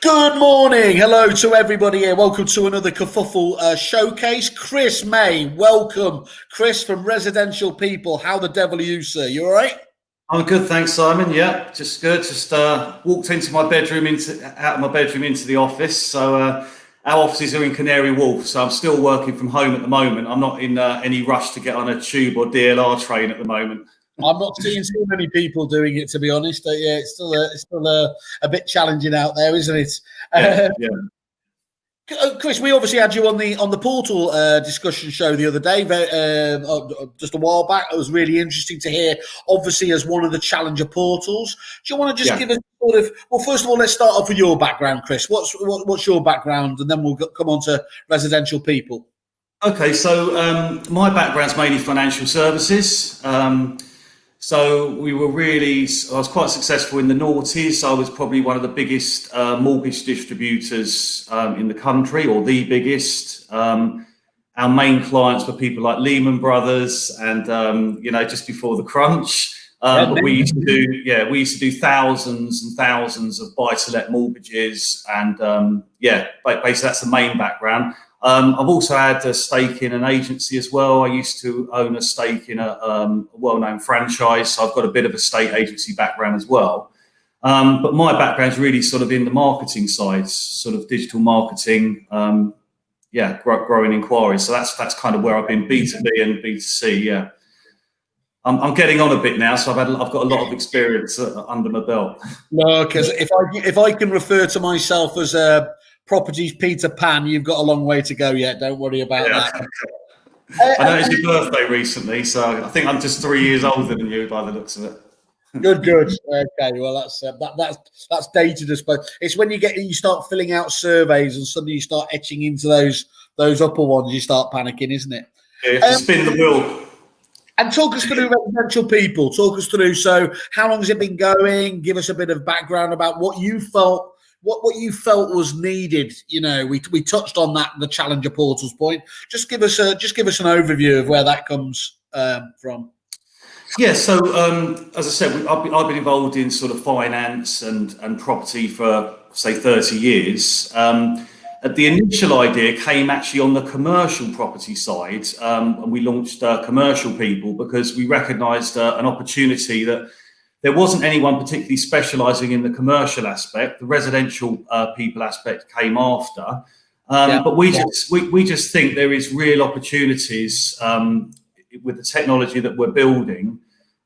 Good morning. Hello to everybody here. Welcome to another Kerfuffle showcase. Chris May, welcome. Chris from Residential People. How the devil are you, sir? You all right? I'm good, thanks, Simon. Yeah, just good. Just walked into my bedroom, out of my bedroom into the office. So our offices are in Canary Wharf, so I'm still working from home at the moment. I'm not in any rush to get on a tube or DLR train at the moment. I'm not seeing too many people doing it, to be honest. Yeah, it's still a bit challenging out there, isn't it? Yeah. Chris, we obviously had you on the portal discussion show the other day, just a while back. It was really interesting to hear, obviously, as one of the challenger portals. Do you want to just give us sort of, well, first of all, let's start off with your background, Chris. What's your background? And then we'll come on to Residential People. Okay, so my background's mainly financial services. So I was quite successful in the noughties. I was probably one of the biggest mortgage distributors in the country, or the biggest. Our main clients were people like Lehman Brothers and, just before the crunch. But we used to do thousands and thousands of buy-to-let mortgages. And basically that's the main background. I've also had a stake in an agency as well. I used to own a stake in a well-known franchise, so I've got a bit of a state agency background as well. But my background is really sort of in the marketing side, sort of digital marketing, growing inquiries. So that's kind of where I've been B2B and B2C. Yeah, I'm getting on a bit now, so I've got a lot of experience under my belt. No, because if I can refer to myself as a properties Peter Pan, you've got a long way to go yet. Don't worry about that. I know it's your birthday recently, so I think I'm just 3 years older than you by the looks of it. Good. Okay, well that's dated, I suppose. It's when you start filling out surveys and suddenly you start etching into those upper ones, you start panicking, isn't it? Yeah, you have to spin the wheel. And talk us through Residential People. Talk us through. So, how long has it been going? Give us a bit of background about what you felt. What you felt was needed. You know, we touched on that, the Challenger Portals point. Just give us an overview of where that comes from. Yeah, so as I said, I've been involved in sort of finance and property for say 30 years. The initial idea came actually on the commercial property side, and we launched Commercial People because we recognised an opportunity that there wasn't anyone particularly specialising in the commercial aspect. The residential people aspect came after, but we just think there is real opportunities with the technology that we're building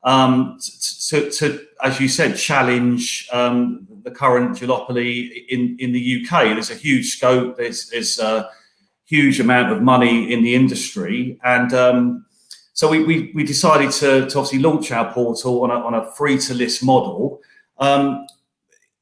to, as you said, challenge the current duopoly in the UK. There's a huge scope. There's a huge amount of money in the industry, and so we decided to obviously launch our portal on a free to list model.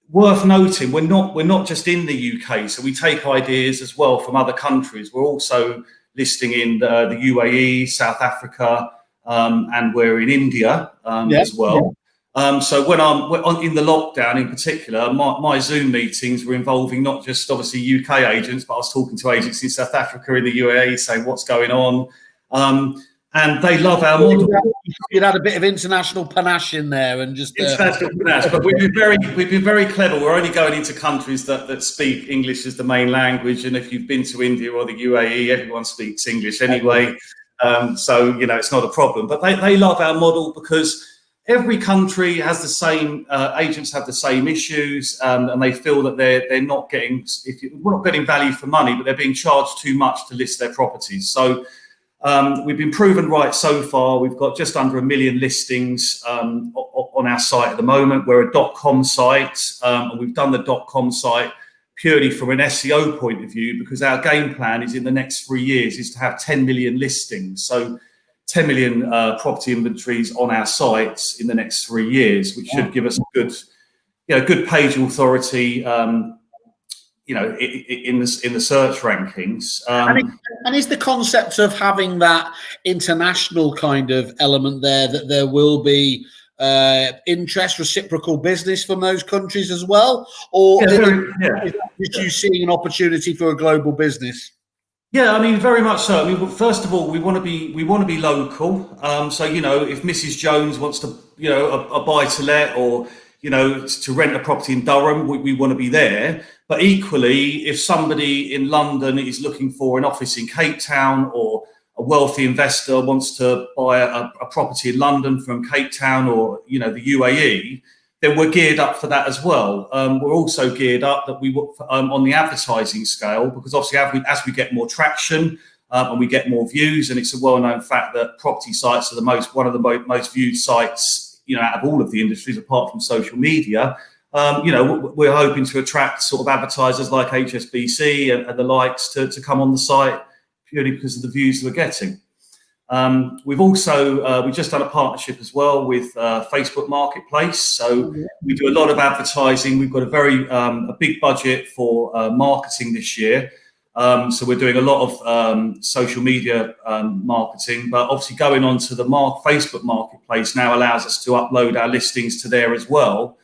Worth noting, we're not just in the UK, so we take ideas as well from other countries. We're also listing in the UAE, South Africa, and we're in India as well. So when I'm in the lockdown in particular, my Zoom meetings were involving not just obviously UK agents, but I was talking to agents in South Africa, in the UAE, saying what's going on. And they love our model. You'd had a bit of international panache in there, and just international panache. But we've been very clever. We're only going into countries that speak English as the main language. And if you've been to India or the UAE, everyone speaks English anyway. So it's not a problem. But they love our model because every country has the same agents have the same issues, and they feel that they're not getting we're not getting value for money, but they're being charged too much to list their properties. So. We've been proven right so far. We've got just under 1 million listings on our site at the moment. We're a .com site, and we've done the .com site purely from an SEO point of view because our game plan is in the next 3 years is to have 10 million listings. So 10 million property inventories on our sites in the next 3 years, which should give us a good page authority. In the search rankings. And is the concept of having that international kind of element there, that there will be interest, reciprocal business from those countries as well? Or is you seeing an opportunity for a global business? Yeah, I mean, very much so. I mean, first of all, we want to be local. So if Mrs. Jones wants to, a buy to let, or to rent a property in Durham, we want to be there. But equally, if somebody in London is looking for an office in Cape Town, or a wealthy investor wants to buy a property in London from Cape Town, or the UAE, then we're geared up for that as well. We're also geared up that we on the advertising scale, because obviously as we get more traction and we get more views, and it's a well-known fact that property sites are one of the most viewed sites out of all of the industries apart from social media. We're hoping to attract sort of advertisers like HSBC and the likes to come on the site purely because of the views we're getting. We've just done a partnership as well with Facebook Marketplace. So we do a lot of advertising. We've got a big budget for marketing this year. So we're doing a lot of social media marketing, but obviously going on to the Facebook Marketplace now allows us to upload our listings to there as well.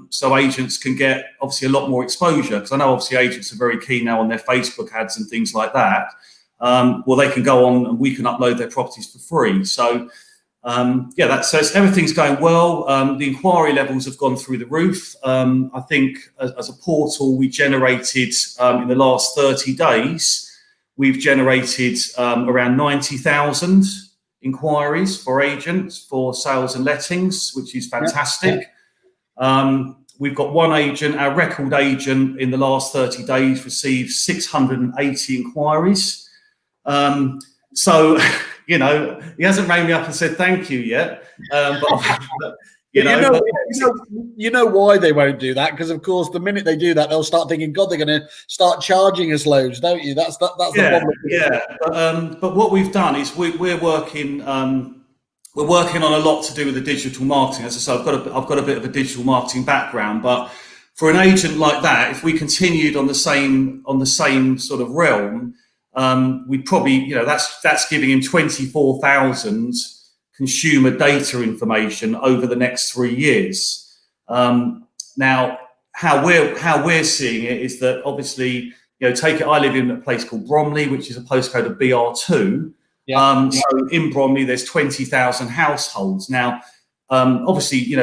So agents can get obviously a lot more exposure, because I know obviously agents are very keen now on their Facebook ads and things like that. Well, they can go on and we can upload their properties for free. So everything's going well. The inquiry levels have gone through the roof. I think as a portal, we generated in the last 30 days, we've generated around 90,000 inquiries for agents for sales and lettings, which is fantastic. We've got one agent, our record agent, in the last 30 days received 680 inquiries. So he hasn't rang me up and said thank you yet. You know why they won't do that? Because of course, the minute they do that, they'll start thinking, God, they're going to start charging us loads, don't you? That's the problem. Yeah. But what we've done is we're working on a lot to do with the digital marketing. As I say, I've got a bit of a digital marketing background, but for an agent like that, if we continued on the same sort of realm, we'd probably, that's giving him 24,000 consumer data information over the next 3 years. Now, how we're seeing it is that obviously, I live in a place called Bromley, which is a postcode of BR2. So in Bromley, there's 20,000 households. Now, obviously,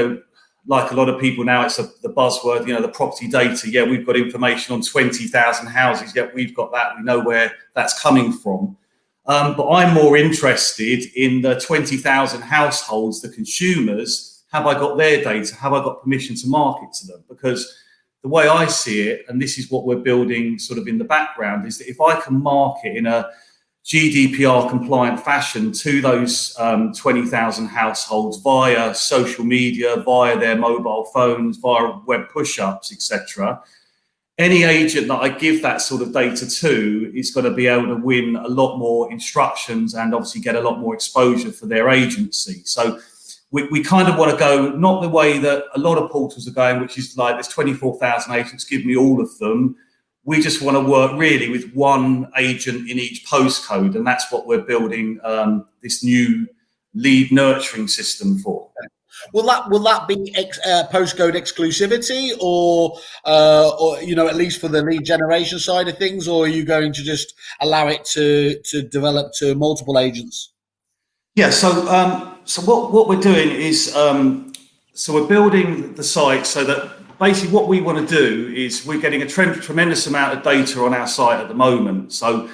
like a lot of people now, it's the buzzword, the property data. Yeah, we've got information on 20,000 houses. Yeah, we've got that. We know where that's coming from. But I'm more interested in the 20,000 households, the consumers. Have I got their data? Have I got permission to market to them? Because the way I see it, and this is what we're building sort of in the background, is that if I can market in a GDPR compliant fashion to those 20,000 households via social media, via their mobile phones, via web push-ups, etc., any agent that I give that sort of data to is going to be able to win a lot more instructions and obviously get a lot more exposure for their agency. So we kind of want to go not the way that a lot of portals are going, which is like there's 24,000 agents, give me all of them. We just want to work really with one agent in each postcode, and that's what we're building this new lead nurturing system for. Will that be postcode exclusivity, or at least for the lead generation side of things, or are you going to just allow it to develop to multiple agents? Yeah. So what we're doing is we're building the site so that. Basically, what we want to do is we're getting a tremendous amount of data on our site at the moment. So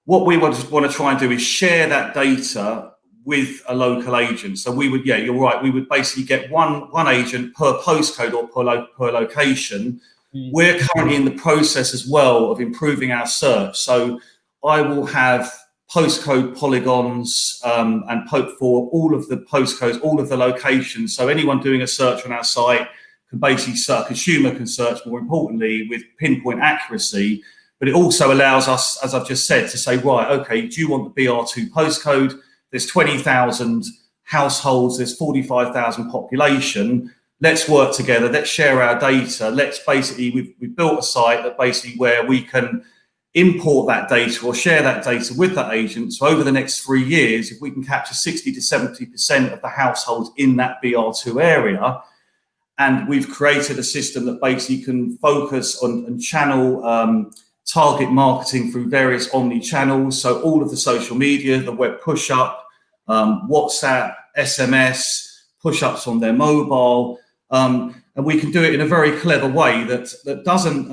what we want to try and do is share that data with a local agent. So we would, you're right, we would basically get one agent per postcode or per location. We're currently in the process as well of improving our search. So I will have postcode polygons and for all of the postcodes, all of the locations. So anyone doing a search on our site can basically a consumer can search, more importantly, with pinpoint accuracy. But it also allows us, as I've just said, to say, right, okay, do you want the BR2 postcode? There's 20,000 households, there's 45,000 population. Let's work together. Let's share our data. Let's basically, we've built a site that basically where we can import that data or share that data with that agent. So over the next 3 years, if we can capture 60 to 70% of the households in that BR2 area, and we've created a system that basically can focus on and channel target marketing through various omni-channels. So all of the social media, the web push-up, WhatsApp, SMS, push-ups on their mobile, And we can do it in a very clever way that doesn't,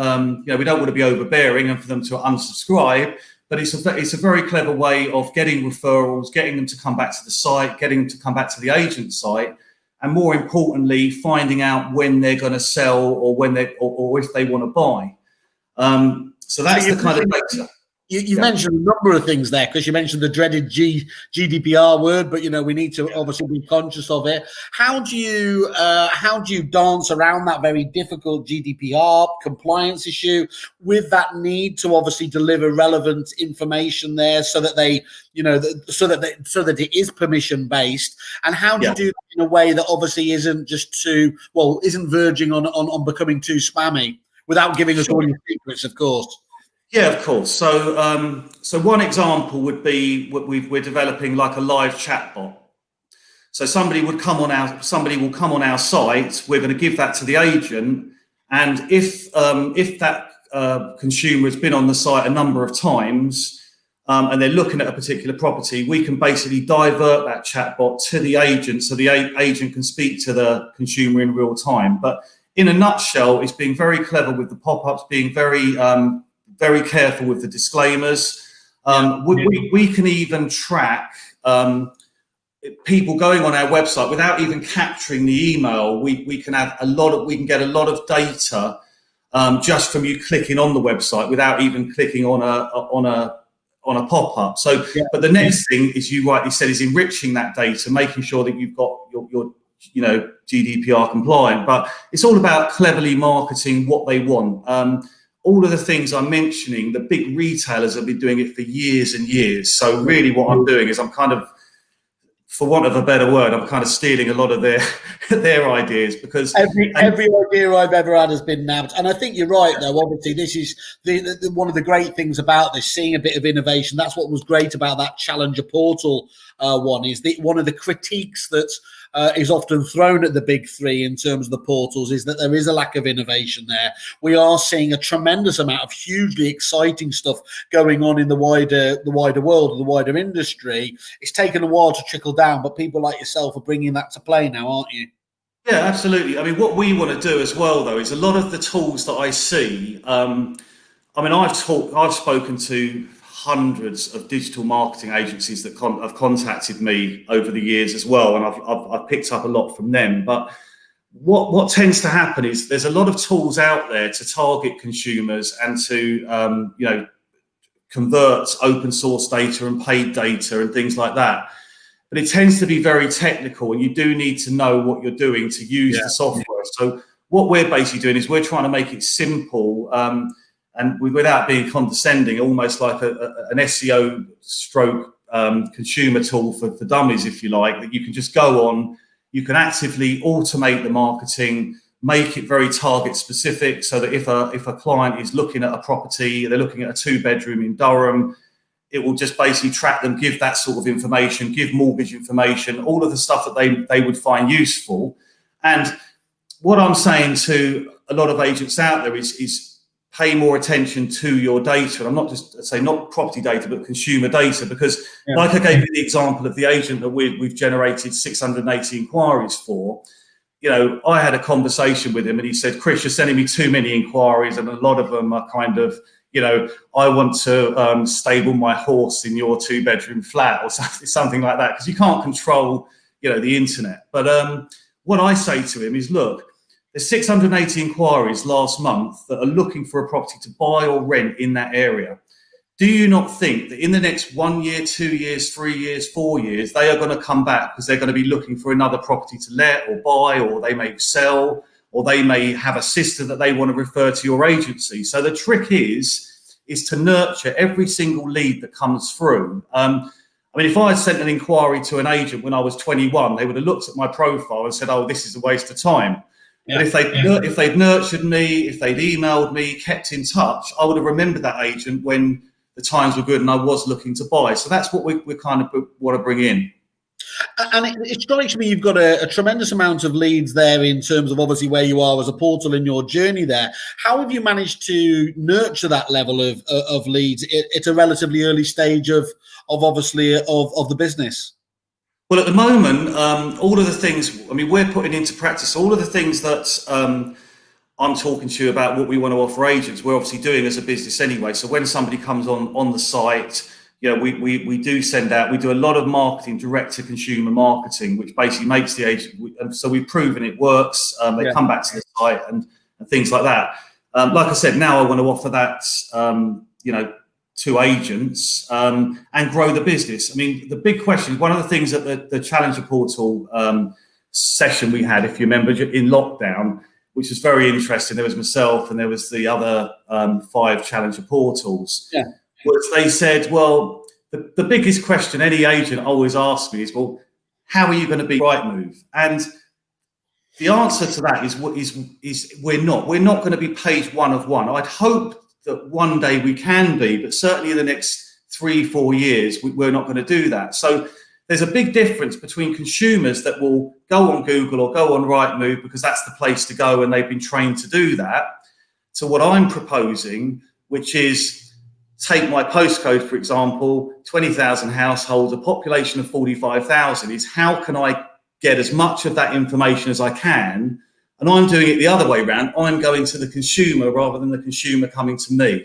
we don't want to be overbearing and for them to unsubscribe, but it's a very clever way of getting referrals, getting them to come back to the site, getting them to come back to the agent site, and more importantly, finding out when they're going to sell or when or if they want to buy. So that's the kind of data. You mentioned a number of things there, because you mentioned the dreaded GDPR word, but we need to obviously be conscious of it. How do you dance around that very difficult GDPR compliance issue with that need to obviously deliver relevant information there, so that so that it is permission based? And how do you do that in a way that obviously isn't verging on becoming too spammy, without giving us all your secrets, of course? Yeah, of course. So one example would be we're developing like a live chatbot. So somebody will come on our site. We're going to give that to the agent, and if that consumer has been on the site a number of times and they're looking at a particular property, we can basically divert that chatbot to the agent, so the agent can speak to the consumer in real time. But in a nutshell, it's being very clever with the pop-ups, being very careful with the disclaimers. We can even track people going on our website without even capturing the email. We can get a lot of data just from you clicking on the website without even clicking on a pop-up. So, but the next thing, as you rightly said, is enriching that data, making sure that you've got your GDPR compliant. But it's all about cleverly marketing what they want. All of the things I'm mentioning, the big retailers have been doing it for years and years. So really what I'm doing is I'm kind of, for want of a better word, I'm kind of stealing a lot of their ideas, because every idea I've ever had has been nabbed. And I think you're right, though. Obviously, this is the one of the great things about this, seeing a bit of innovation. That's what was great about that Challenger Portal one, is one of the critiques that is often thrown at the big three in terms of the portals is that there is a lack of innovation there. We are seeing a tremendous amount of hugely exciting stuff going on in the wider world, the wider industry. It's taken a while to trickle down, but people like yourself are bringing that to play now, aren't you? Yeah, absolutely. I mean, what we want to do as well, though, is a lot of the tools that I see. I've spoken to hundreds of digital marketing agencies that have contacted me over the years as well, and I've picked up a lot from them. But what tends to happen is there's a lot of tools out there to target consumers and to convert open source data and paid data and things like that. But it tends to be very technical, and you do need to know what you're doing to use the software. So what we're basically doing is we're trying to make it simple, and without being condescending, almost like an SEO stroke consumer tool for dummies, if you like, that you can just go on, you can actively automate the marketing, make it very target specific, so that if a client is looking at a property, they're looking at a 2-bedroom in Durham, it will just basically track them, give that sort of information, give mortgage information, all of the stuff that they would find useful. And what I'm saying to a lot of agents out there is pay more attention to your data. And I'm not just saying not property data, but consumer data, because like I gave you the example of the agent that we've generated 680 inquiries for. I had a conversation with him and he said, "Chris, you're sending me too many inquiries, and a lot of them are kind of, I want to stable my horse in your 2-bedroom flat," or something like that, because you can't control, the internet. But what I say to him is, look, there's 680 inquiries last month that are looking for a property to buy or rent in that area. Do you not think that in the next 1 year, 2 years, 3 years, 4 years, they are going to come back because they're going to be looking for another property to let or buy, or they may sell, or they may have a sister that they want to refer to your agency? So the trick is to nurture every single lead that comes through. If I had sent an inquiry to an agent when I was 21, they would have looked at my profile and said, "Oh, this is a waste of time." But if they'd nurtured me, if they'd emailed me, kept in touch, I would have remembered that agent when the times were good and I was looking to buy. So that's what we kind of want to bring in. And it strikes me you've got a tremendous amount of leads there in terms of obviously where you are as a portal in your journey there. How have you managed to nurture that level of leads at a relatively early stage of the business? Well, at the moment, all of the things, I mean, we're putting into practice all of the things that I'm talking to you about, what we want to offer agents, we're obviously doing as a business anyway. So when somebody comes on the site, we do send out, we do a lot of marketing, direct to consumer marketing, which basically makes the agent, so we've proven it works. They come back to the site and things like that. Like I said, now I want to offer that, to agents and grow the business. I mean, the big question, one of the things that the Challenger Portal session we had, if you remember, in lockdown, which was very interesting, there was myself and there was the other 5 Challenger Portals, was they said, well, the biggest question any agent always asks me is, well, how are you going to be Rightmove? And the answer to that is we're not going to be page 1 of 1. I'd hope that one day we can be, but certainly in the next 3-4 years, we're not going to do that. So there's a big difference between consumers that will go on Google or go on Rightmove because that's the place to go and they've been trained to do that, to what I'm proposing, which is take my postcode, for example, 20,000 households, a population of 45,000, is how can I get as much of that information as I can? And I'm doing it the other way around. I'm going to the consumer rather than the consumer coming to me.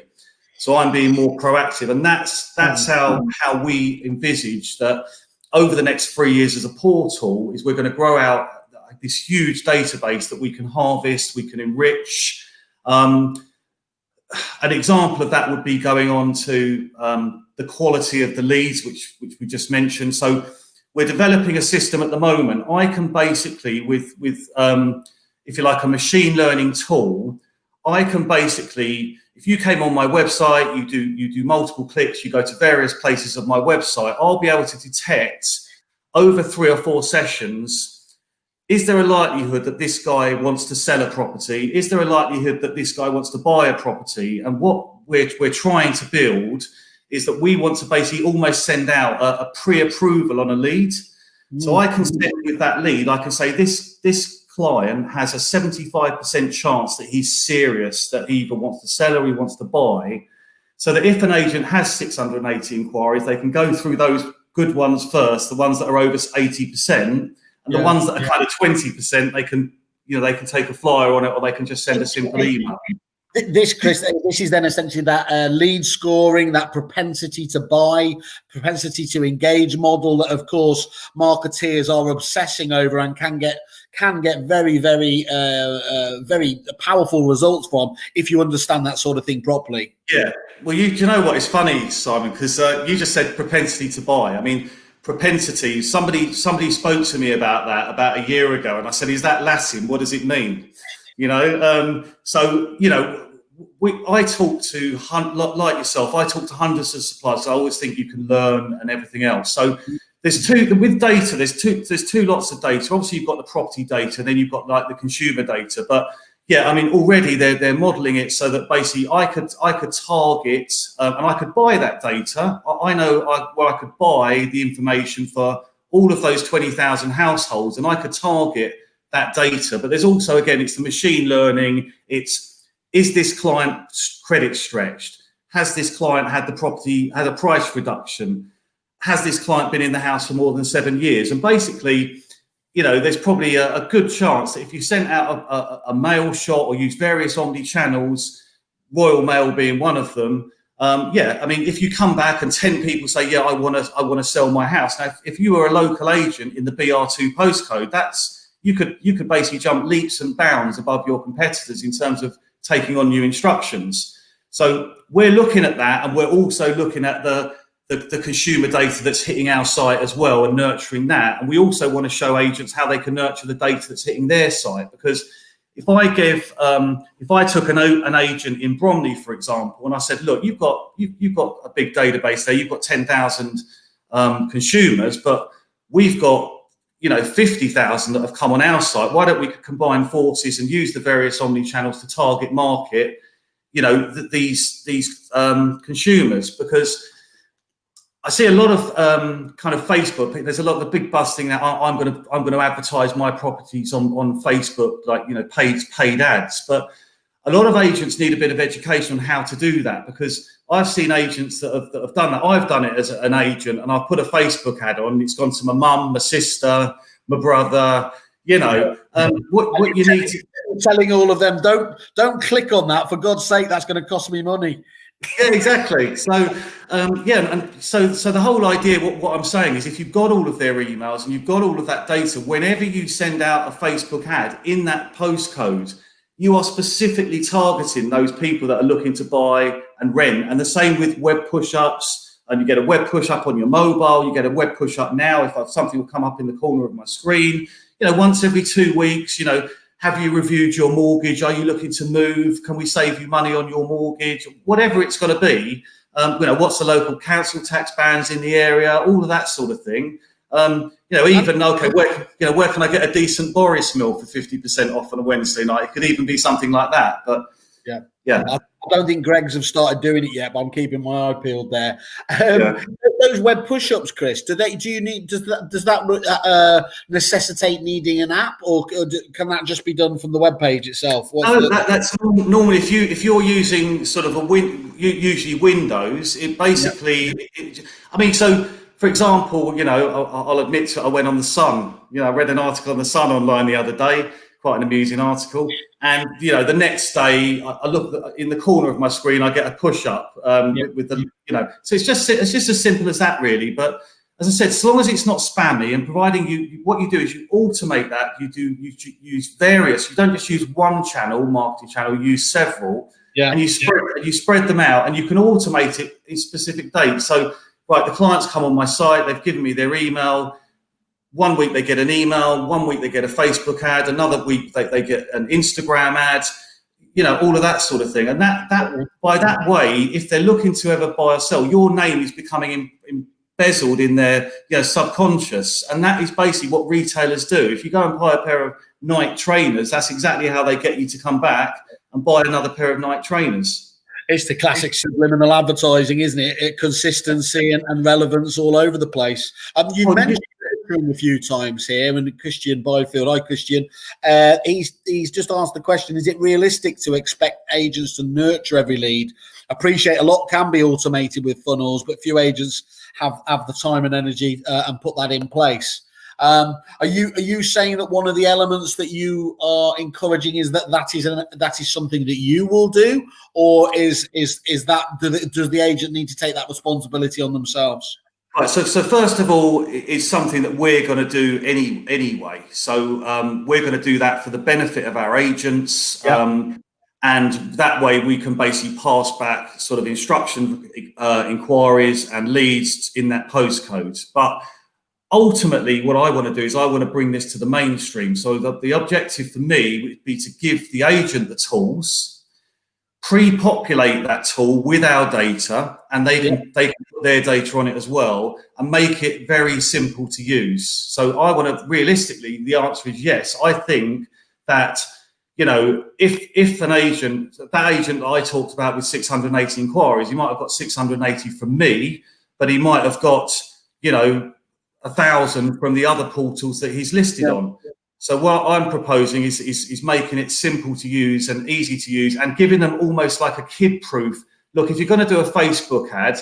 So I'm being more proactive. And that's how we envisage that over the next 3 years as a portal is we're going to grow out this huge database that we can harvest, we can enrich. An example of that would be going on to the quality of the leads, which we just mentioned. So we're developing a system at the moment. I can basically, with if you like, a machine learning tool, I can basically, if you came on my website, you do multiple clicks, you go to various places of my website, I'll be able to detect over 3 or 4 sessions, is there a likelihood that this guy wants to sell a property? Is there a likelihood that this guy wants to buy a property? And what we're trying to build is that we want to basically almost send out a pre-approval on a lead. So I can send with that lead, I can say this client has a 75% chance that he's serious, that he either wants to sell or he wants to buy, so that if an agent has 680 inquiries, they can go through those good ones first, the ones that are over 80%, and the ones that are kind of 20%, they can take a flyer on it, or they can just send a simple email. This, Chris, this is then essentially that lead scoring, that propensity to buy, propensity to engage model that, of course, marketeers are obsessing over and can get very, very, very powerful results from if you understand that sort of thing properly. Yeah. Well, you know what? It's funny, Simon, because you just said propensity to buy. I mean, propensity. Somebody spoke to me about that about a year ago, and I said, "Is that Latin? What does it mean?" I talk to, like yourself, I talk to hundreds of suppliers. So I always think you can learn and everything else. So there's two lots of data. Obviously, you've got the property data, and then you've got like the consumer data. But yeah, I mean, already they're modelling it so that basically I could target and I could buy that data. I know where I could buy the information for all of those 20,000 households, and I could target that data. But there's also, again, it's the machine learning. Is this client credit stretched? Has this client had a price reduction? Has this client been in the house for more than 7 years? And basically, there's probably a good chance that if you sent out a mail shot or use various omni channels, Royal Mail being one of them, I mean, if you come back and 10 people say, yeah, I want to sell my house. Now, if you were a local agent in the BR2 postcode, you could basically jump leaps and bounds above your competitors in terms of taking on new instructions. So we're looking at that, and we're also looking at the consumer data that's hitting our site as well and nurturing that. And we also want to show agents how they can nurture the data that's hitting their site, because if I took an agent in Bromley, for example, and I said, look, you've got a big database there, you've got 10,000 consumers, but we've got 50,000 that have come on our site. Why don't we combine forces and use the various omni channels to target market, these consumers? Because I see a lot of kind of Facebook. There's a lot of the big buzz thing that I'm going to advertise my properties on Facebook, like paid ads. But a lot of agents need a bit of education on how to do that, because I've seen agents that have done that. I've done it as an agent, and I've put a Facebook ad on. It's gone to my mum, my sister, my brother. What you need to telling all of them, don't click on that, for God's sake, that's going to cost me money. Yeah, exactly. So, so the whole idea, what I'm saying is, if you've got all of their emails and you've got all of that data, whenever you send out a Facebook ad in that postcode, you are specifically targeting those people that are looking to buy and rent. And the same with web push-ups. And you get a web push-up on your mobile, you get a web push-up now, if something will come up in the corner of my screen, once every 2 weeks, have you reviewed your mortgage? Are you looking to move? Can we save you money on your mortgage? Whatever it's got to be. What's the local council tax bands in the area? All of that sort of thing. Where can I get a decent Boris meal for 50% off on a Wednesday night? It could even be something like that. But yeah. I don't think Greg's have started doing it yet, but I'm keeping my eye peeled there. Those web push-ups, Chris, does that necessitate needing an app, or can that just be done from the web page itself? That's normally if you're using sort of usually Windows. It basically, so for example, I'll admit I went on the Sun. I read an article on the Sun online the other day. Quite an amusing article. And the next day, I look in the corner of my screen, I get a push up with the So it's just as simple as that, really. But as I said, as long as it's not spammy, and providing what you do is you automate that. You use various. You don't just use one marketing channel. You use several, and you spread them out, and you can automate it in specific dates. So right, the clients come on my site. They've given me their email. 1 week they get an email, 1 week they get a Facebook ad, another week they get an Instagram ad, all of that sort of thing. And that by that way, if they're looking to ever buy or sell, your name is becoming embezzled in their subconscious. And that is basically what retailers do. If you go and buy a pair of Nike trainers, that's exactly how they get you to come back and buy another pair of Nike trainers. It's the classic subliminal advertising, isn't it? Consistency and relevance all over the place. You mentioned a few times here, and Christian Byfield, hi Christian, he's just asked the question: is it realistic to expect agents to nurture every lead? Appreciate a lot can be automated with funnels, but few agents have the time and energy and put that in place. Are you saying that one of the elements that you are encouraging is that is something that you will do, or does the agent need to take that responsibility on themselves? Right, so first of all, it's something that we're going to do anyway. So we're going to do that for the benefit of our agents, and that way we can basically pass back sort of instruction inquiries and leads in that postcode. But ultimately, what I want to do is I want to bring this to the mainstream. So the objective for me would be to give the agent the tools, pre-populate that tool with our data, and they can put their data on it as well, and make it very simple to use. So I want to, realistically, the answer is yes. I think that, if an agent, that agent that I talked about with 680 inquiries, he might have got 680 from me, but he might have got, 1,000 from the other portals that he's listed on. So what I'm proposing is making it simple to use and easy to use, and giving them almost like a kid-proof. Look, if you're going to do a Facebook ad,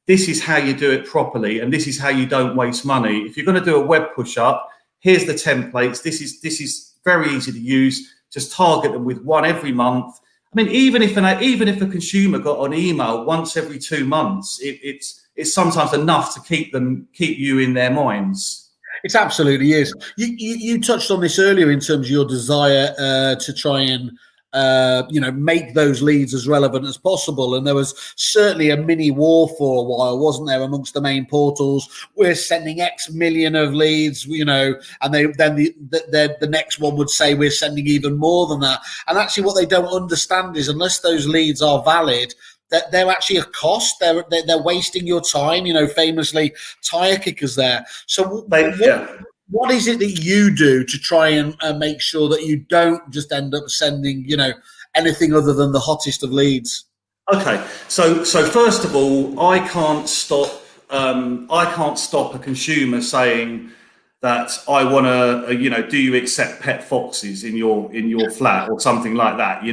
this is how you do it properly, and this is how you don't waste money. If you're going to do a web push-up, here's the templates. This is very easy to use. Just target them with one every month. I mean, even if a consumer got an email once every 2 months, it's sometimes enough to keep you in their minds. It absolutely is. You touched on this earlier in terms of your desire to try and make those leads as relevant as possible. And there was certainly a mini war for a while, wasn't there, amongst the main portals? We're sending X million of leads, and the next one would say we're sending even more than that. And actually, what they don't understand is unless those leads are valid, that they're actually a cost. They're wasting your time. Famously, tire kickers there. So what is it that you do to try and make sure that you don't just end up sending anything other than the hottest of leads? Okay, so first of all, I can't stop a consumer saying, that I want to, do you accept pet foxes in your flat or something like that,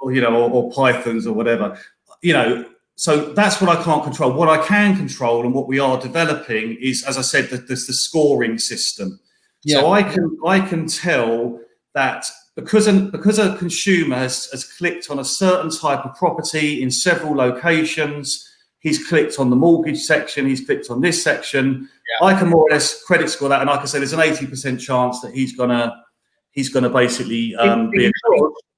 or pythons or whatever, So that's what I can't control. What I can control and what we are developing is, as I said, there's the scoring system. Yeah. So I can tell that because a consumer has clicked on a certain type of property in several locations, he's clicked on the mortgage section, he's clicked on this section. Yeah. I can more or less credit score that, and I can say there's an 80% chance that he's gonna basically be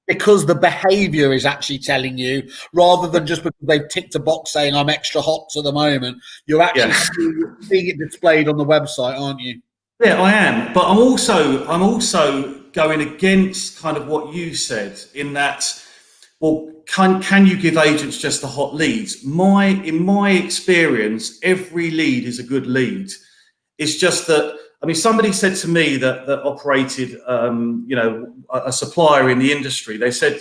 because the behaviour is actually telling you, rather than just because they've ticked a box saying I'm extra hot at the moment. You're actually seeing it displayed on the website, aren't you? Yeah, I am. But I'm also going against kind of what you said in that. Well, can you give agents just the hot leads? In my experience, every lead is a good lead. It's just that, somebody said to me that operated, a supplier in the industry. They said,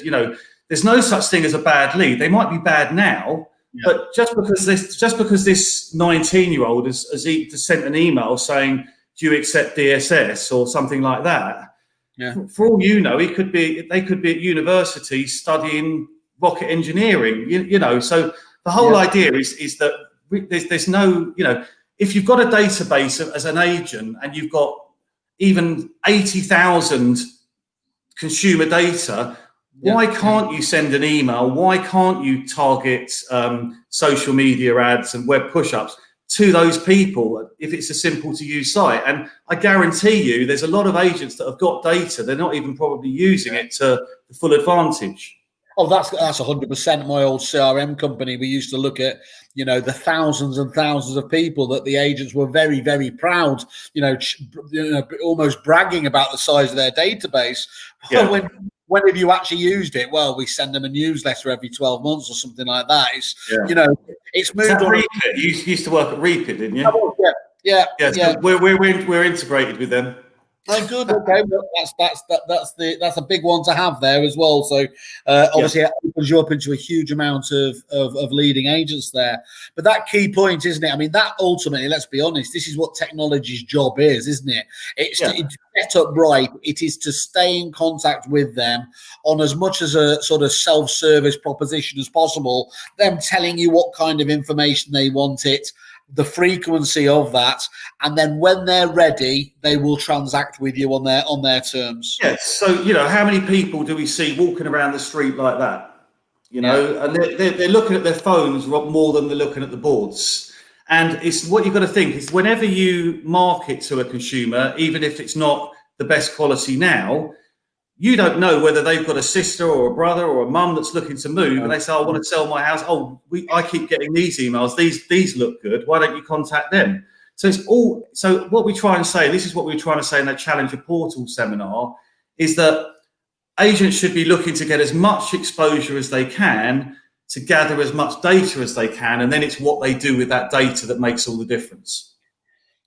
there's no such thing as a bad lead. They might be bad now, but just because this 19-year-old has sent an email saying, do you accept DSS or something like that? Yeah. For all you know, they could be at university studying rocket engineering. So the whole idea is that there's no, if you've got a database as an agent and you've got even 80,000 consumer data, why can't you send an email? Why can't you target social media ads and web push-ups to those people if it's a simple to use site? And I guarantee you there's a lot of agents that have got data, they're not even probably using it to the full advantage. Oh, that's 100%. My old CRM company, we used to look at, the thousands and thousands of people that the agents were very, very proud, almost bragging about the size of their database. Yeah. When have you actually used it? Well, we send them a newsletter every 12 months or something like that. It's, it's moved on. Repeat? You used to work at Repeat, didn't you? Yeah. So we're integrated with them. Oh, good. Okay, well, that's a big one to have there as well. So obviously, it opens you up into a huge amount of leading agents there. But that key point, isn't it? That ultimately, let's be honest, this is what technology's job is, isn't it? It's to set up right. It is to stay in contact with them on as much as a sort of self-service proposition as possible. Them telling you what kind of information they want it, the frequency of that, and then when they're ready, they will transact with you on their terms. Yes. So how many people do we see walking around the street like that? And they're looking at their phones more than they're looking at the boards. And it's what you've got to think is whenever you market to a consumer, even if it's not the best quality now, you don't know whether they've got a sister or a brother or a mum that's looking to move, and they say, I want to sell my house. I keep getting these emails. These look good. Why don't you contact them? So so what we try and say, this is what we were trying to say in that Challenger Portal seminar, is that agents should be looking to get as much exposure as they can to gather as much data as they can, and then it's what they do with that data that makes all the difference.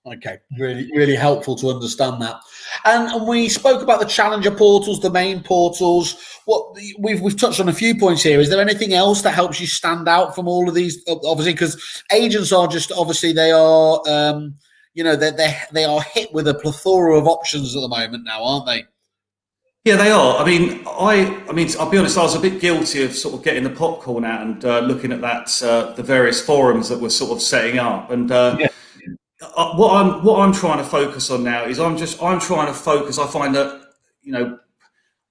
Okay, really, really helpful to understand that. And we spoke about the Challenger portals, the main portals. What we've touched on a few points here. Is there anything else that helps you stand out from all of these? Obviously, because agents are just they are, they are hit with a plethora of options at the moment now, aren't they? Yeah, they are. I'll be honest, I was a bit guilty of sort of getting the popcorn out and looking at the various forums that we're sort of setting up. And what I'm trying to focus on now is I'm trying to focus. I find that,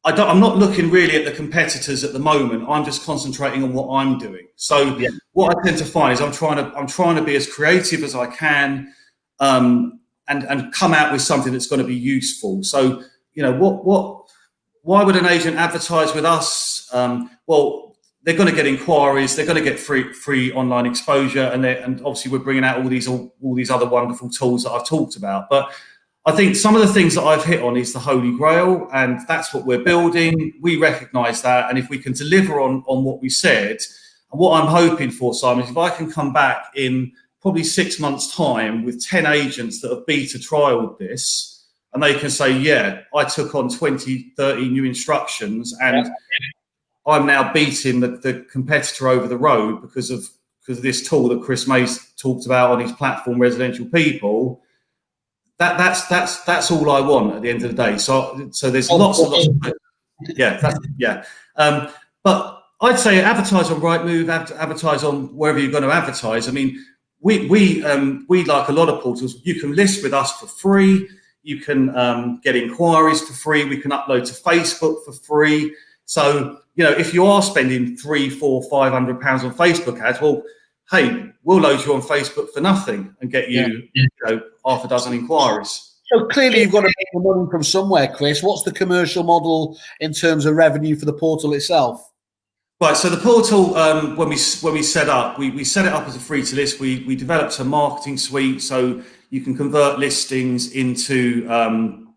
I'm not looking really at the competitors at the moment. I'm just concentrating on what I'm doing. So what I tend to find is I'm trying to be as creative as I can, and come out with something that's going to be useful. So, why would an agent advertise with us? Well, they're going to get inquiries. They're going to get free online exposure, and obviously we're bringing out all these other wonderful tools that I've talked about. But I think some of the things that I've hit on is the Holy Grail, and that's what we're building. We recognise that, and if we can deliver on what we said, and what I'm hoping for, Simon, is if I can come back in probably 6 months' time with 10 agents that have beta trialed this, and they can say, yeah, I took on 20, 30 new instructions, and I'm now beating the competitor over the road because of this tool that Chris May's talked about on his platform, Residential People. that's all I want at the end of the day. So there's lots and lots of but I'd say advertise on Rightmove, advertise on wherever you're going to advertise. I mean, we like a lot of portals. You can list with us for free. You can get inquiries for free. We can upload to Facebook for free. So, if you are spending £300, £400, £500 on Facebook ads, well, hey, we'll load you on Facebook for nothing and get you, half a dozen inquiries. So clearly you've got to make the money from somewhere, Chris. What's the commercial model in terms of revenue for the portal itself? Right, so the portal, when we set up, we set it up as a free to list. We developed a marketing suite so you can convert listings into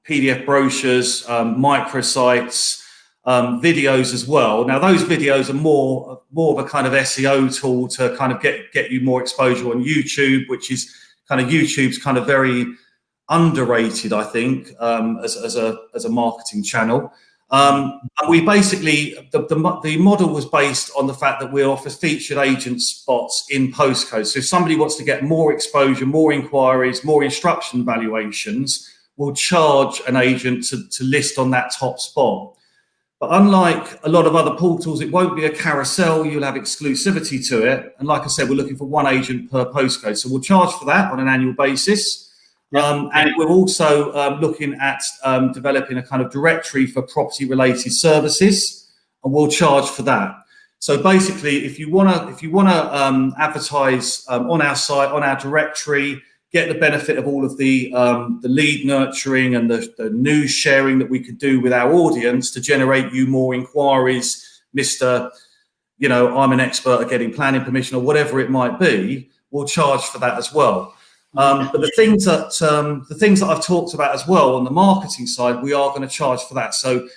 PDF brochures, microsites, videos as well. Now those videos are more of a kind of SEO tool to kind of get you more exposure on YouTube, which is YouTube's kind of very underrated, I think, as a marketing channel. And we basically, the model was based on the fact that we offer featured agent spots in postcodes. So if somebody wants to get more exposure, more inquiries, more instruction valuations, we'll charge an agent to list on that top spot. But unlike a lot of other portals, it won't be a carousel. You'll have exclusivity to it. And like I said, we're looking for one agent per postcode. So we'll charge for that on an annual basis. And we're also looking at developing a kind of directory for property-related services, and we'll charge for that. So basically, if you wanna advertise on our site, on our directory, get the benefit of all of the lead nurturing and the news sharing that we could do with our audience to generate you more inquiries, Mr. I'm an expert at getting planning permission or whatever it might be, we'll charge for that as well. But the things that I've talked about as well on the marketing side, we are going to charge for that. So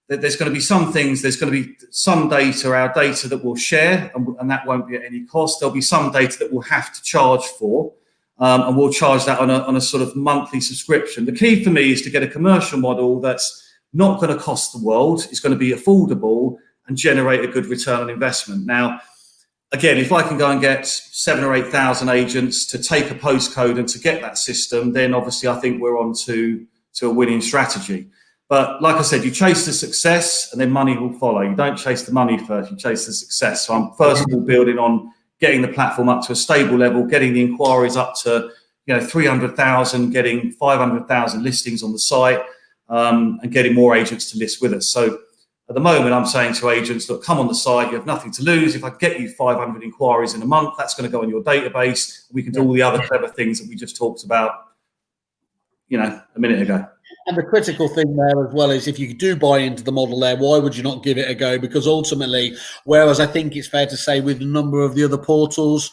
there's going to be some things, there's going to be some data, our data that we'll share, and that won't be at any cost. There'll be some data that we'll have to charge for, and we'll charge that on a sort of monthly subscription. The key for me is to get a commercial model that's not going to cost the world, it's going to be affordable and generate a good return on investment. Now, again, if I can go and get 7,000 or 8,000 agents to take a postcode and to get that system, then obviously I think we're on to a winning strategy. But like I said, you chase the success and then money will follow. You don't chase the money first, you chase the success. So I'm first of all building on getting the platform up to a stable level, getting the inquiries up to 300,000, getting 500,000 listings on the site, and getting more agents to list with us. So at the moment, I'm saying to agents, look, come on the site, you have nothing to lose. If I get you 500 inquiries in a month, that's going to go on your database. We can do all the other clever things that we just talked about, a minute ago. And the critical thing there as well is if you do buy into the model there, why would you not give it a go? Because ultimately, whereas I think it's fair to say with a number of the other portals,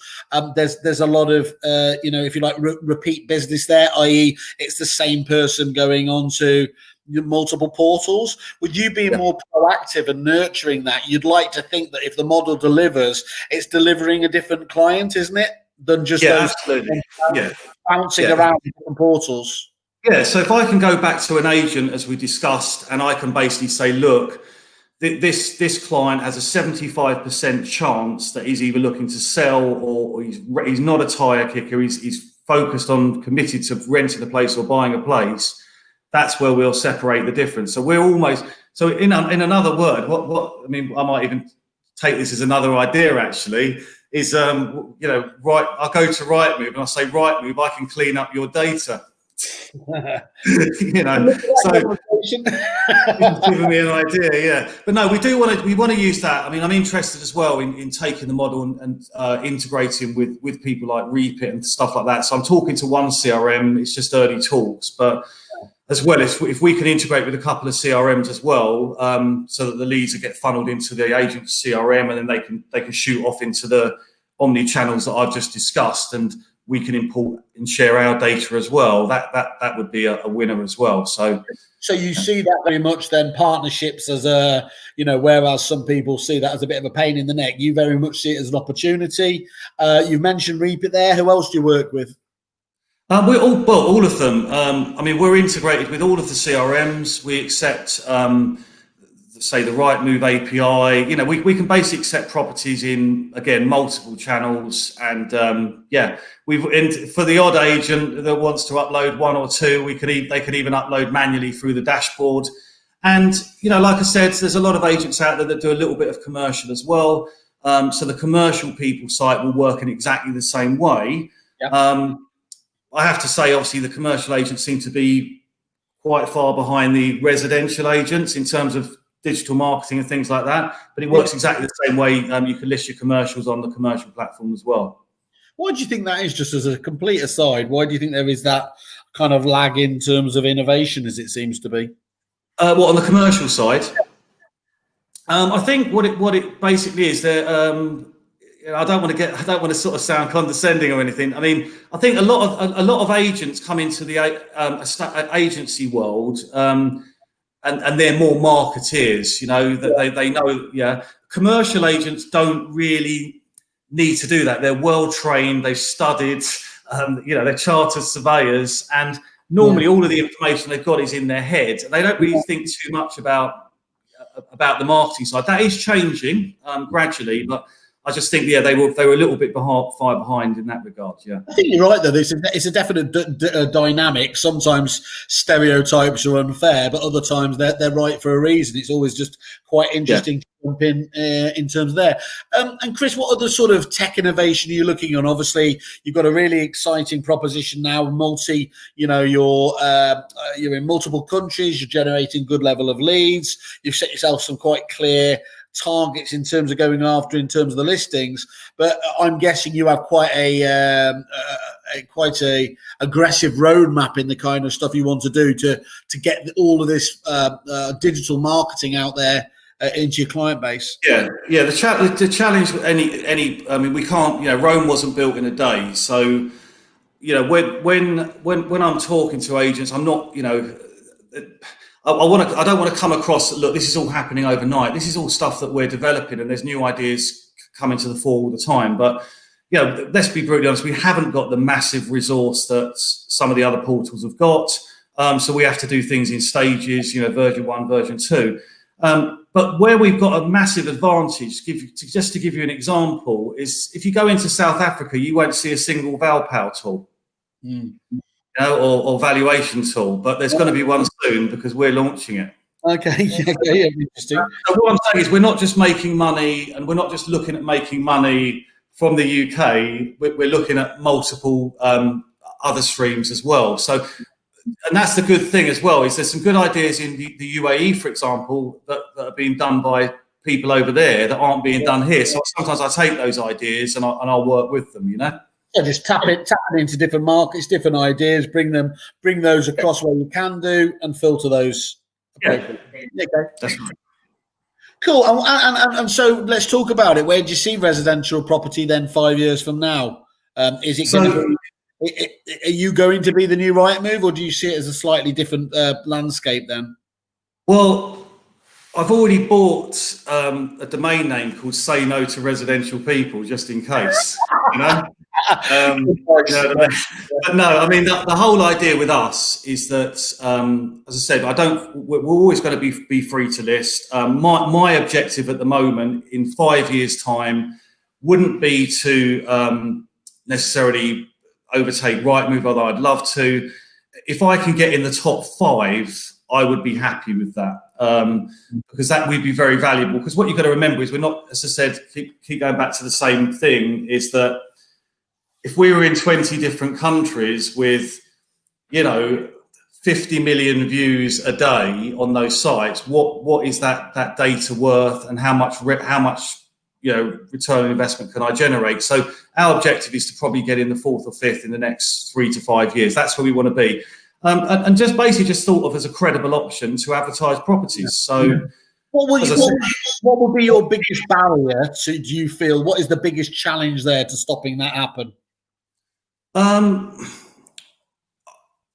there's a lot of, if you like, repeat business there, i.e. it's the same person going on to multiple portals. With you being more proactive and nurturing that, you'd like to think that if the model delivers, it's delivering a different client, isn't it? Than just those absolutely. bouncing around different portals. Yeah, so if I can go back to an agent, as we discussed, and I can basically say, look, this client has a 75% chance that he's either looking to sell or he's not a tire kicker, he's focused on committed to renting a place or buying a place, that's where we'll separate the difference. So we're almost, so in another word, what I mean, I might even take this as another idea actually, is, I'll go to Rightmove and I'll say, Rightmove, I can clean up your data. So giving me an idea, but no, we want to use that. I mean, I'm interested as well in taking the model and integrating with people like Repeat and stuff like that. So I'm talking to one CRM, it's just early talks, but as well, if we can integrate with a couple of CRMs as well, so that the leads get funneled into the agent's CRM and then they can shoot off into the omni channels that I've just discussed, and we can import and share our data as well. That would be a winner as well. So you see that very much then partnerships as a, whereas some people see that as a bit of a pain in the neck, you very much see it as an opportunity. You've mentioned Repeat there. Who else do you work with? We're all of them. I mean, we're integrated with all of the CRMs. We accept say the Rightmove API. We can basically accept properties in, again, multiple channels, and for the odd agent that wants to upload one or two, they could even upload manually through the dashboard. And like I said, there's a lot of agents out there that do a little bit of commercial as well. So the commercial people site will work in exactly the same way. Yeah. I have to say, obviously, the commercial agents seem to be quite far behind the residential agents in terms of digital marketing and things like that. But it works exactly the same way. You can list your commercials on the commercial platform as well. Why do you think that is, just as a complete aside? Why do you think there is that kind of lag in terms of innovation, as it seems to be? On the commercial side? I think what it basically is that I don't want to sort of sound condescending or anything. I mean, I think a lot of agents come into the agency world, and they're more marketeers. That they know. Yeah, commercial agents don't really need to do that. They're well trained. They've studied. They're chartered surveyors, and normally all of the information they've got is in their head. They don't really think too much about the marketing side. That is changing gradually, but I just think, they were a little bit far behind in that regard. Yeah, I think you're right though. It's a definite dynamic. Sometimes stereotypes are unfair, but other times they're right for a reason. It's always just quite interesting to jump in terms of there. And Chris, what other sort of tech innovation are you looking on? Obviously, you've got a really exciting proposition now. You're in multiple countries. You're generating good level of leads. You've set yourself some quite clear targets in terms of going after in terms of the listings, but I'm guessing you have quite a aggressive roadmap in the kind of stuff you want to do to get all of this digital marketing out there into your client base. The challenge with any I mean, we can't, Rome wasn't built in a day. So when I'm talking to agents, I'm not, I don't want to come across, look, this is all happening overnight. This is all stuff that we're developing, and there's new ideas coming to the fore all the time. But, let's be brutally honest, we haven't got the massive resource that some of the other portals have got. So we have to do things in stages, version 1, version 2. But where we've got a massive advantage, just to give you an example, is if you go into South Africa, you won't see a single Valpow tool. Or valuation tool, but there's going to be one soon because we're launching it. Okay, interesting. So what I'm saying is, we're not just making money, and we're not just looking at making money from the UK. We're looking at multiple other streams as well. So, and that's the good thing as well, is there's some good ideas in the UAE, for example, that are being done by people over there that aren't being done here. So sometimes I take those ideas and I'll work with them. Yeah, just tap it into different markets, different ideas, bring those across where you can do, and filter those. Okay. That's right. Cool. And so let's talk about it. Where do you see residential property then 5 years from now? Is it going to be? Are you going to be the new Rightmove, or do you see it as a slightly different landscape then? Well, I've already bought a domain name called "Say No to Residential People" just in case. But no, I mean, the whole idea with us is that, as I said, we're always going to be free to list. My objective at the moment in 5 years' time wouldn't be to necessarily overtake Rightmove, although I'd love to. If I can get in the top 5, I would be happy with that, because that would be very valuable. Because what you've got to remember is, we're not, as I said, keep going back to the same thing, is that if we were in 20 different countries with, 50 million views a day on those sites, what is that data worth, and how much return on investment can I generate? So our objective is to probably get in the 4th or 5th in the next 3 to 5 years. That's where we want to be. And just basically just thought of as a credible option to advertise properties. So what would be your biggest barrier do you feel? What is the biggest challenge there to stopping that happen?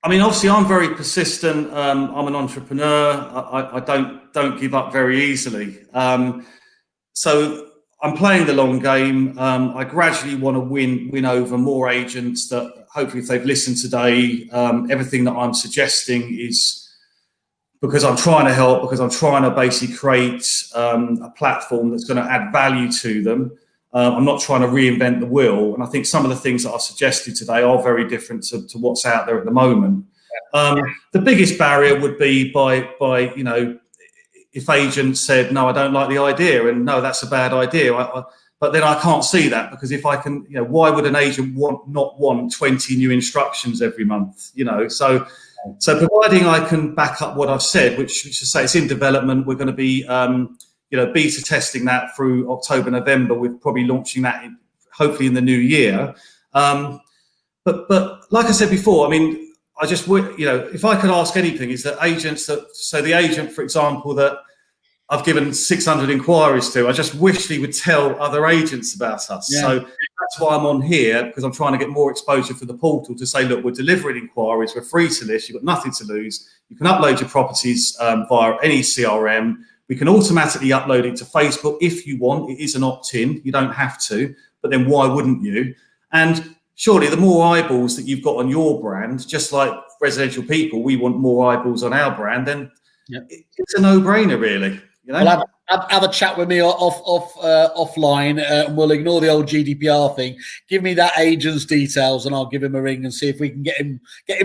I mean, obviously, I'm very persistent. I'm an entrepreneur. I don't give up very easily. So I'm playing the long game. I gradually want to win over more agents that, hopefully, if they've listened today, everything that I'm suggesting is because I'm trying to help, because I'm trying to basically create a platform that's going to add value to them. I'm not trying to reinvent the wheel. And I think some of the things that I've suggested today are very different to what's out there at the moment. The biggest barrier would be by if agents said, no, I don't like the idea, and no, that's a bad idea. But then I can't see that, because if I can, why would an agent not want 20 new instructions every month? So providing I can back up what I've said, which is to say it's in development, we're going to be, beta testing that through October, November. We're probably launching that hopefully in the new year. But like I said before, I mean, I just would, if I could ask anything, is that the agent, for example, that I've given 600 inquiries to, I just wish he would tell other agents about us. Yeah. So that's why I'm on here, because I'm trying to get more exposure for the portal to say, look, we're delivering inquiries, we're free to list, you've got nothing to lose. You can upload your properties via any CRM. We can automatically upload it to Facebook if you want. It is an opt-in, you don't have to, but then why wouldn't you? And surely the more eyeballs that you've got on your brand, just like Residential People, we want more eyeballs on our brand, then it's a no-brainer, really. Well, have a chat with me offline, and we'll ignore the old GDPR thing. Give me that agent's details, and I'll give him a ring and see if we can get him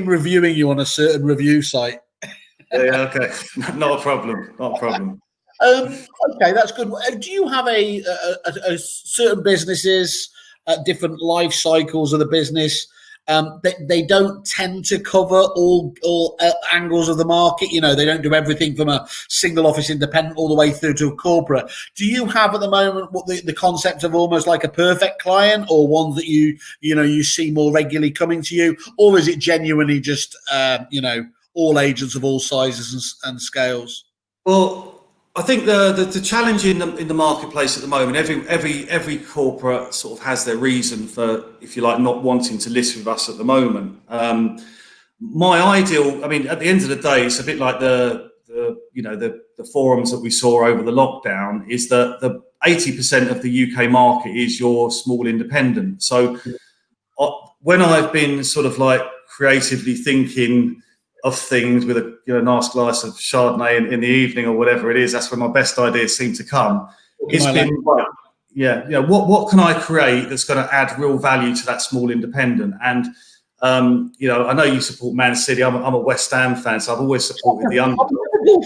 reviewing you on a certain review site. Yeah, okay, not a problem. Okay, that's good. Do you have a certain businesses at different life cycles of the business? They don't tend to cover all angles of the market. They don't do everything from a single office independent all the way through to a corporate. Do you have at the moment what the concept of almost like a perfect client, or ones that you see more regularly coming to you, or is it genuinely just all agents of all sizes and scales? Well, I think the challenge in the marketplace at the moment, every corporate sort of has their reason for, if you like, not wanting to list with us at the moment. My ideal, I mean, at the end of the day, it's a bit like the forums that we saw over the lockdown, is that the 80% of the UK market is your small independent. So when I've been sort of like creatively thinking of things with a nice glass of Chardonnay in the evening or whatever it is, that's where my best ideas seem to come. It's been what can I create that's going to add real value to that small independent? And I know you support Man City. I'm a West Ham fan, so I've always supported the underdog. I'm a Liverpool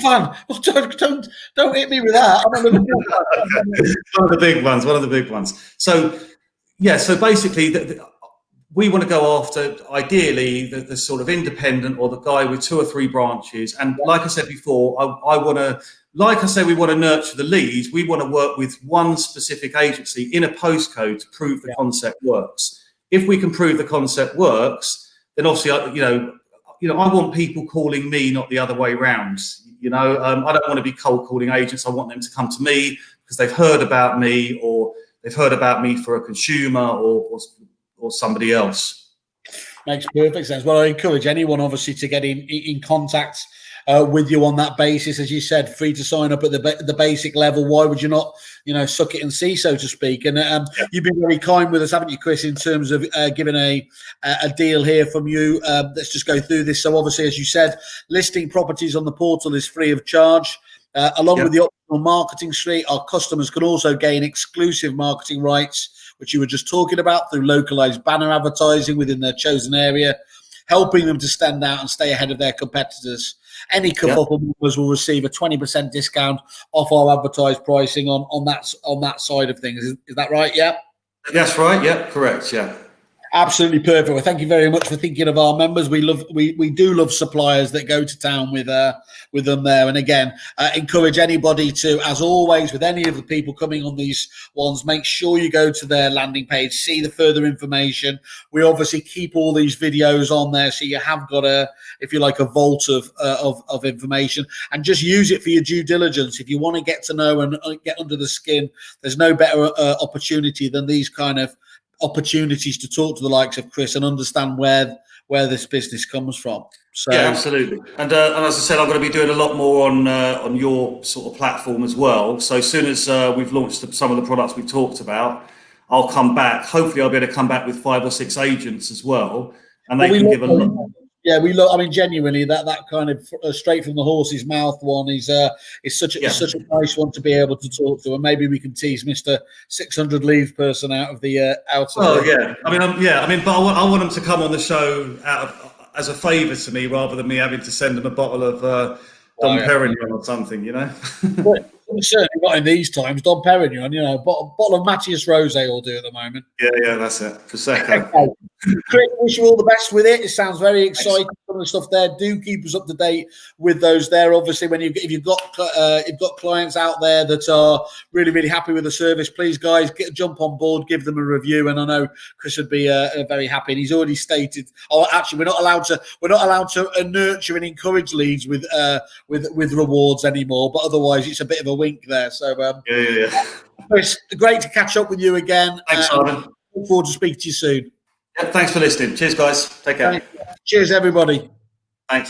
fan. Don't hit me with that. I'm a Liverpool fan. One of the big ones. So basically we want to go after, ideally, the sort of independent or the guy with 2 or 3 branches. And like I said before, we want to nurture the leads. We want to work with one specific agency in a postcode to prove the concept works. If we can prove the concept works, then obviously, I want people calling me, not the other way around. I don't want to be cold calling agents. I want them to come to me because they've heard about me, or they've heard about me for a consumer or somebody else. Makes perfect sense. Well, I encourage anyone, obviously, to get in contact with you on that basis. As you said, free to sign up at the basic level. Why would you not, suck it and see, so to speak? And you've been very kind with us, haven't you, Chris, in terms of giving a deal here from you. Let's just go through this. So obviously, as you said, listing properties on the portal is free of charge. Along with the optional marketing suite, our customers can also gain exclusive marketing rights, which you were just talking about, through localized banner advertising within their chosen area, helping them to stand out and stay ahead of their competitors. Any Kerfuffle members will receive a 20% discount off our advertised pricing on that side of things. Is that right? Yeah. That's right. Yeah. Correct. Yeah. Absolutely perfect. Well, thank you very much for thinking of our members. We do love suppliers that go to town with them there. And again, encourage anybody to, as always, with any of the people coming on these ones, make sure you go to their landing page, see the further information. We obviously keep all these videos on there, so you have got a vault of information, and just use it for your due diligence. If you want to get to know and get under the skin, there's no better opportunity than these kind of opportunities to talk to the likes of Chris and understand where this business comes from. So yeah, absolutely. And as I said, I'm going to be doing a lot more on your sort of platform as well. So as soon as we've launched some of the products we talked about, I'll come back. Hopefully I'll be able to come back with 5 or 6 agents as well, and they can give a lot. Yeah, we look. I mean, genuinely, that kind of straight from the horse's mouth one is such Yeah. such a nice one to be able to talk to, and maybe we can tease Mister 600 Leaves person out of the Oh yeah, but I want them to come on the show as a favour to me, rather than me having to send them a bottle of Dom Perignon or something, you know. Well, certainly not in these times. Dom Perignon, you know, bottle of Matthias Rosé will do at the moment. Yeah, that's it. Prosecco. Okay. Chris, wish you all the best with it. It sounds very exciting. Some of the stuff there. Do keep us up to date with those there. Obviously, when if you've got clients out there that are really happy with the service, please, guys, jump on board, give them a review. And I know Chris would be very happy. And he's already stated. Oh, actually, we're not allowed to nurture and encourage leads with rewards anymore. But otherwise, it's a bit of a wink there. So Yeah. Chris, great to catch up with you again. Thanks, Simon. Look forward to speaking to you soon. Yeah, thanks for listening. Cheers, guys. Take care. Cheers, everybody.